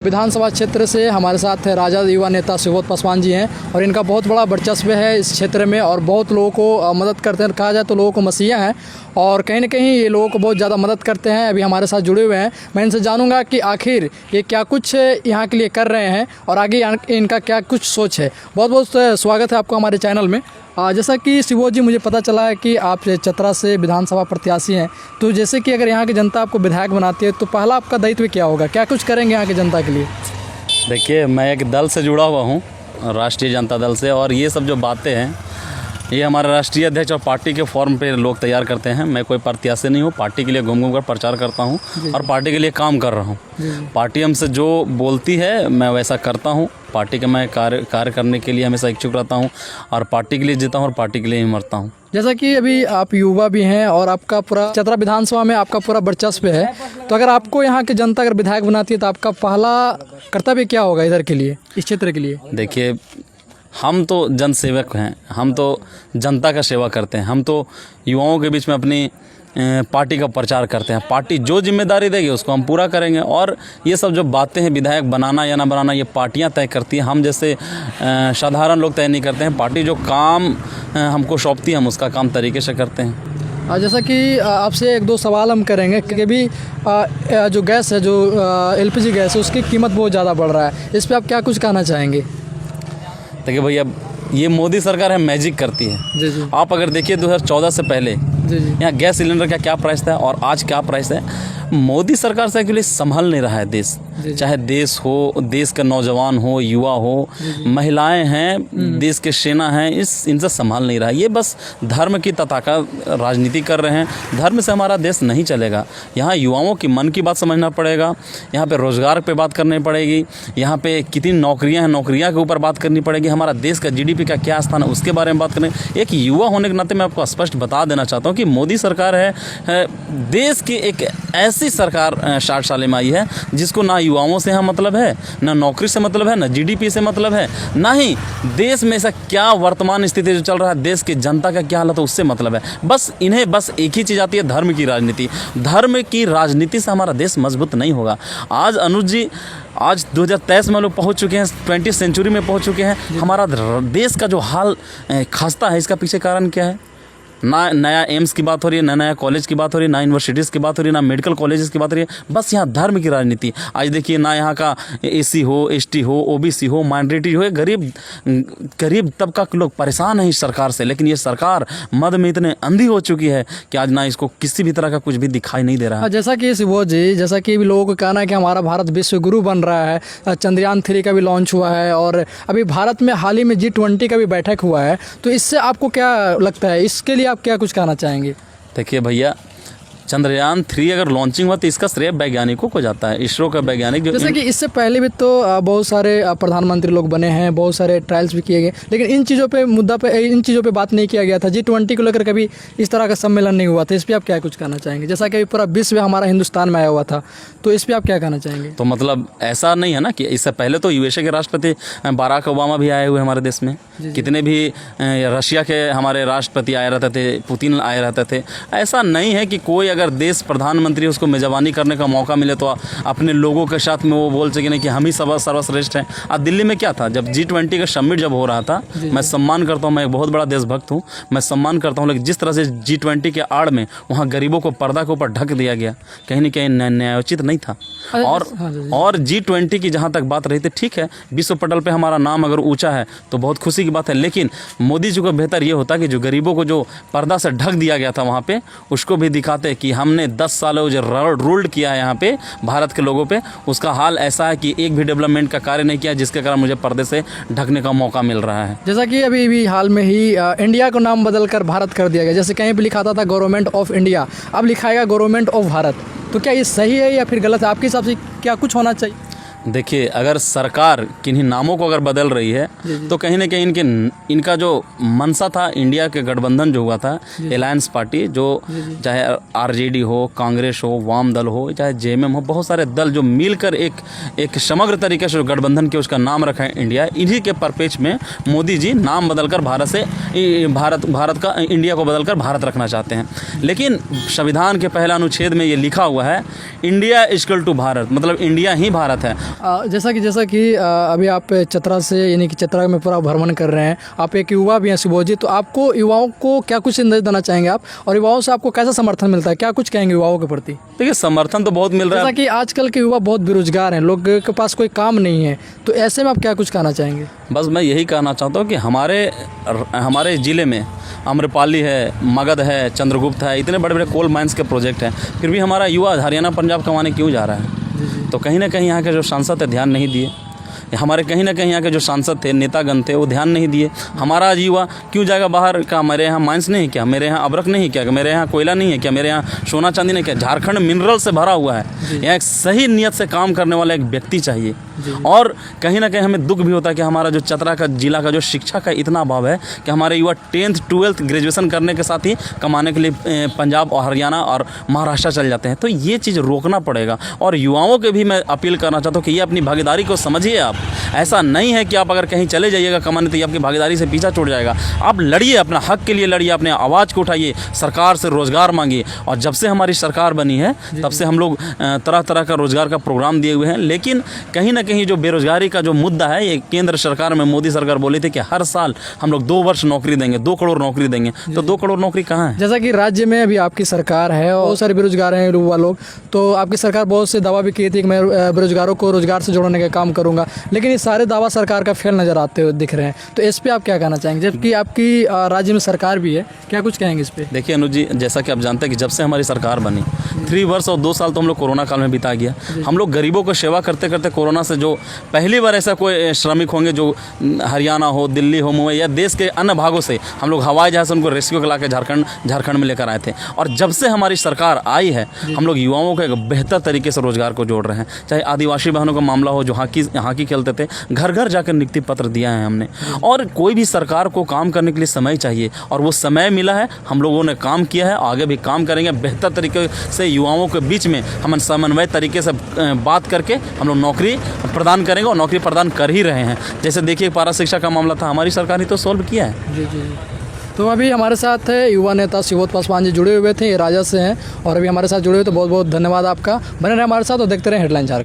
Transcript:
विधानसभा क्षेत्र से हमारे साथ राजा युवा नेता सुबोध पासवान जी हैं और इनका बहुत बड़ा वर्चस्व है इस क्षेत्र में और बहुत लोगों को मदद करते हैं। कहा जाए तो लोगों को मसीहा हैं और कहीं ना कहीं ये लोगों को बहुत ज़्यादा मदद करते हैं। अभी हमारे साथ जुड़े हुए हैं, मैं इनसे जानूंगा कि आखिर ये क्या कुछ यहाँ के लिए कर रहे हैं और आगे इनका क्या कुछ सोच है। बहुत बहुत स्वागत है आपको हमारे चैनल में। जैसा कि सुबोध जी, मुझे पता चला है कि आप चतरा से विधानसभा प्रत्याशी हैं, तो जैसे कि अगर यहाँ की जनता आपको विधायक बनाती है तो पहला आपका दायित्व क्या होगा, क्या कुछ करेंगे यहाँ की जनता के लिए? देखिए, मैं एक दल से जुड़ा हुआ हूँ, राष्ट्रीय जनता दल से, और ये सब जो बातें हैं ये हमारे राष्ट्रीय अध्यक्ष और पार्टी के फॉर्म पे लोग तैयार करते हैं। मैं कोई प्रत्याशी नहीं हूँ, पार्टी के लिए घूम घूम कर प्रचार करता हूँ और पार्टी के लिए काम कर रहा हूँ। पार्टी हमसे जो बोलती है मैं वैसा करता हूँ। पार्टी का मैं कार्य करने के लिए हमेशा इच्छुक रहता हूँ और पार्टी के लिए जीता हूँ और पार्टी के लिए ही मरता हूँ। जैसा कि अभी आप युवा भी हैं और आपका पूरा चतरा विधानसभा में आपका पूरा वर्चस्व है, तो अगर आपको यहाँ की जनता अगर विधायक बनाती है तो आपका पहला कर्तव्य क्या होगा इधर के लिए, इस क्षेत्र के लिए? देखिए, हम तो जनसेवक हैं, हम तो जनता का सेवा करते हैं, हम तो युवाओं के बीच में अपनी पार्टी का प्रचार करते हैं। पार्टी जो जिम्मेदारी देगी उसको हम पूरा करेंगे और ये सब जो बातें हैं विधायक बनाना या ना बनाना ये पार्टियां तय करती हैं। हम जैसे साधारण लोग तय नहीं करते हैं। पार्टी जो काम हमको सौंपती है हम उसका काम तरीके से करते हैं। जैसा कि आपसे एक दो सवाल हम करेंगे कि भी जो गैस है, जो LPG गैस है, उसकी कीमत बहुत ज़्यादा बढ़ रहा है, इस पर आप क्या कुछ कहना चाहेंगे? देखिए भैया, ये मोदी सरकार है, मैजिक करती है। जी। आप अगर देखिए 2014 से पहले जी। यहाँ गैस सिलेंडर का क्या प्राइस था और आज क्या प्राइस है। मोदी सरकार से एक्चुअली संभल नहीं रहा है देश। चाहे देश हो, देश का नौजवान हो, युवा हो, महिलाएं हैं, देश के सेना हैं, इनसे संभाल नहीं रहा है। ये बस धर्म की तताका राजनीति कर रहे हैं। धर्म से हमारा देश नहीं चलेगा। यहाँ युवाओं की मन की बात समझना पड़ेगा, यहाँ पे रोजगार पे बात करनी पड़ेगी, यहाँ पे कितनी नौकरियाँ हैं, नौकरियाँ के ऊपर बात करनी पड़ेगी, हमारा देश का GDP का क्या स्थान है उसके बारे में बात करें। एक युवा होने के नाते मैं आपको स्पष्ट बता देना चाहता हूँ कि मोदी सरकार है देश की एक ऐसी सरकार 60 साल में आई है जिसको ना युवाओं से यहाँ मतलब है, ना नौकरी से मतलब है, ना GDP से मतलब है, ना ही देश में ऐसा क्या वर्तमान स्थिति जो चल रहा है, देश की जनता का क्या हालत है उससे मतलब है। बस इन्हें बस एक ही चीज़ आती है, धर्म की राजनीति। धर्म की राजनीति से हमारा देश मजबूत नहीं होगा। आज अनुज जी, आज 2023 में लोग पहुंच चुके हैं, 20वीं सेंचुरी में पहुंच चुके हैं। हमारा देश का जो हाल खस्ता है, इसका पीछे कारण क्या है? ना नया एम्स की बात हो रही है, ना नया कॉलेज की बात हो रही है, ना यूनिवर्सिटीज़ की बात हो रही है, ना मेडिकल कॉलेजेस की बात हो रही है। बस यहाँ धर्म की राजनीति। आज देखिए, ना यहाँ का SC हो, ST हो, OBC हो, माइनॉरिटी हो, गरीब तबका के लोग परेशान हैं इस सरकार से। लेकिन ये सरकार मद में इतने अंधी हो चुकी है कि आज ना इसको किसी भी तरह का कुछ भी दिखाई नहीं दे रहा है। जैसा कि सुबोध जी, जैसा कि लोगों को कहना है कि हमारा भारत विश्व गुरु बन रहा है, चंद्रयान 3 का भी लॉन्च हुआ है और अभी भारत में हाल ही में G20 का भी बैठक हुआ है, तो इससे आपको क्या लगता है, इसके लिए आप क्या कुछ कहना चाहेंगे? देखिए भैया, चंद्रयान 3 अगर लॉन्चिंग हुआ तो इसका श्रेय वैज्ञानिकों को जाता है, इसरो का वैज्ञानिक जो जैसे कि इससे पहले भी तो बहुत सारे प्रधानमंत्री लोग बने हैं, बहुत सारे ट्रायल्स भी किए गए, लेकिन इन चीज़ों पे बात नहीं किया गया था। G20 को लेकर कभी इस तरह का सम्मेलन नहीं हुआ था। इस पर आप क्या कुछ कहना चाहेंगे? जैसा कि पूरा विश्व हमारा हिंदुस्तान में आया हुआ था, तो इस पर आप क्या कहना चाहेंगे? तो मतलब ऐसा नहीं है ना कि इससे पहले तो USA के राष्ट्रपति बराक ओबामा भी आए हुए हमारे देश में। कितने भी रशिया के हमारे राष्ट्रपति आए रहते थे, पुतिन आए रहते थे। ऐसा नहीं है कि कोई अगर देश प्रधानमंत्री उसको मेजबानी करने का मौका मिले तो अपने लोगों के साथ में वो बोल सके नहीं कि हम ही सर्वश्रेष्ठ हैं। आज दिल्ली में क्या था, जब G20 का समिट जब हो रहा था, मैं सम्मान करता हूँ, मैं एक बहुत बड़ा देशभक्त हूँ, मैं सम्मान करता हूँ, लेकिन जिस तरह से G20 के आड़ में वहाँ गरीबों को पर्दा के ऊपर ढक दिया गया, कहीं न कहीं न्यायोचित नहीं था। और G20 की जहाँ तक बात रही थी, ठीक है, विश्व पटल पे हमारा नाम अगर ऊंचा है तो बहुत खुशी की बात है, लेकिन मोदी जी को बेहतर ये होता कि जो गरीबों को जो पर्दा से ढक दिया गया था वहाँ पे, उसको भी दिखाते कि हमने 10 सालों जो रूल्ड किया है यहाँ पे भारत के लोगों पे, उसका हाल ऐसा है कि एक भी डेवलपमेंट का कार्य नहीं किया जिसके कारण मुझे पर्दे से ढकने का मौका मिल रहा है। जैसा कि अभी भी हाल में ही इंडिया को नाम बदलकर भारत कर दिया गया। जैसे कहीं पे लिखा था गवर्नमेंट ऑफ इंडिया, अब लिखाएगा गवर्नमेंट ऑफ भारत। तो क्या ये सही है या फिर गलत है? आपके हिसाब से क्या कुछ होना चाहिए? देखिए, अगर सरकार किन्हीं नामों को अगर बदल रही है तो कहीं ना कहीं इनका जो मंशा था, इंडिया के गठबंधन जो हुआ था, अलायंस पार्टी, जो चाहे RJD हो, कांग्रेस हो, वाम दल हो, चाहे JMM हो, बहुत सारे दल जो मिलकर एक समग्र तरीके से गठबंधन के उसका नाम रखा है इंडिया। इन्हीं के परपेच में मोदी जी नाम बदलकर भारत का इंडिया को बदलकर भारत रखना चाहते हैं। लेकिन संविधान के पहला अनुच्छेद में ये लिखा हुआ है, इंडिया इक्वल टू भारत, मतलब इंडिया ही भारत है। जैसा कि अभी आप चतरा से यानी कि चतरा में पूरा भ्रमण कर रहे हैं, आप एक युवा भी हैं सुबोध जी, तो आपको युवाओं को क्या कुछ संदेश देना चाहेंगे आप, और युवाओं से आपको कैसा समर्थन मिलता है, क्या कुछ कहेंगे युवाओं के प्रति? देखिए समर्थन तो बहुत मिल रहा जैसा है। कि आजकल के युवा बहुत बेरोजगार हैं, लोग के पास कोई काम नहीं है, तो ऐसे में आप क्या कुछ कहना चाहेंगे? बस मैं यही कहना चाहता हूँ कि हमारे ज़िले में आम्रपाली है, मगध है, चंद्रगुप्त है, इतने बड़े बड़े कोल माइंस के प्रोजेक्ट हैं, फिर भी हमारा युवा हरियाणा पंजाब कमाने क्यों जा रहा है? तो कहीं ना कहीं यहाँ के जो सांसद है ध्यान नहीं दिए, हमारे कहीं ना कहीं यहाँ के जो सांसद थे, नेतागण थे, वो ध्यान नहीं दिए। हमारा आज युवा क्यों जाएगा बाहर? का मेरे यहाँ माइंस नहीं है क्या? मेरे यहाँ अब्रक नहीं है क्या? मेरे यहाँ कोयला नहीं है क्या? मेरे यहाँ सोना चांदी नहीं क्या? झारखंड मिनरल से भरा हुआ है। यहाँ एक सही नियत से काम करने वाला एक व्यक्ति चाहिए। और कहीं ना कहीं हमें दुख भी होता है कि हमारा जो चतरा का जिला का जो शिक्षा का इतना अभाव है कि हमारे युवा 10th 12th ग्रेजुएशन करने के साथ ही कमाने के लिए पंजाब और हरियाणा और महाराष्ट्र चल जाते हैं। तो ये चीज़ रोकना पड़ेगा, और युवाओं के भी मैं अपील करना चाहता हूँ कि ये अपनी भागीदारी को समझिए। आप ऐसा नहीं है कि आप अगर कहीं चले जाइएगा कमाने तो ये आपकी भागीदारी से पीछा छूट जाएगा। आप लड़िए, अपना हक के लिए लड़िए, अपने आवाज़ को उठाइए, सरकार से रोज़गार मांगिए। और जब से हमारी सरकार बनी है तब से हम लोग तरह तरह का रोज़गार का प्रोग्राम दिए हुए हैं, लेकिन कहीं ना कहीं जो बेरोजगारी का जो मुद्दा है, ये केंद्र सरकार में मोदी सरकार बोली थी कि हर साल हम लोग 2 वर्ष नौकरी देंगे, 2 करोड़ नौकरी देंगे। तो 2 करोड़ नौकरी कहाँ है? जैसा कि राज्य में अभी आपकी सरकार है और बहुत सारे बेरोजगार हैं युवा लोग, तो आपकी सरकार बहुत से दावा भी की थी कि मैं बेरोजगारों को रोजगार से जोड़ने का काम करूंगा, लेकिन ये सारे दावा सरकार का फेल नजर आते हुए दिख रहे हैं। तो इस पे आप क्या कहना चाहेंगे, जबकि आपकी राज्य में सरकार भी है, क्या कुछ कहेंगे इस पे? देखिए अनुज जी, जैसा कि आप जानते हैं कि जब से हमारी सरकार बनी 3 वर्ष और 2 साल तो हम लोग कोरोना काल में बिता गया। हम लोग गरीबों को सेवा करते करते कोरोना से, जो पहली बार ऐसा कोई श्रमिक होंगे जो हरियाणा हो, दिल्ली हो, मुंबई या देश के अन्य भागों से हम लोग हवाई जहाज से उनको रेस्क्यू करा के झारखंड में लेकर आए थे। और जब से हमारी सरकार आई है हम लोग युवाओं को एक बेहतर तरीके से रोजगार को जोड़ रहे हैं। चाहे आदिवासी बहनों का मामला हो जो हॉकी खेलते थे, घर घर जाकर नियुक्ति पत्र दिया है हमने। और कोई भी सरकार को काम करने के लिए समय चाहिए, और वो समय मिला है, हम लोगों ने काम किया है, आगे भी काम करेंगे बेहतर तरीके से। युवाओं के बीच में हम समन्वय तरीके से बात करके हम लोग नौकरी प्रदान करेंगे, और नौकरी प्रदान कर ही रहे हैं। जैसे देखिए पारा शिक्षा का मामला था, हमारी सरकार ने तो सॉल्व किया है। जी जी। तो अभी हमारे साथ है युवा नेता सुबोध पासवान जी जुड़े हुए थे, ये राजा से हैं और अभी हमारे साथ जुड़े हुए, तो बहुत बहुत धन्यवाद आपका। बने रहे हमारे साथ और देखते रहे हेडलाइन झारखंड।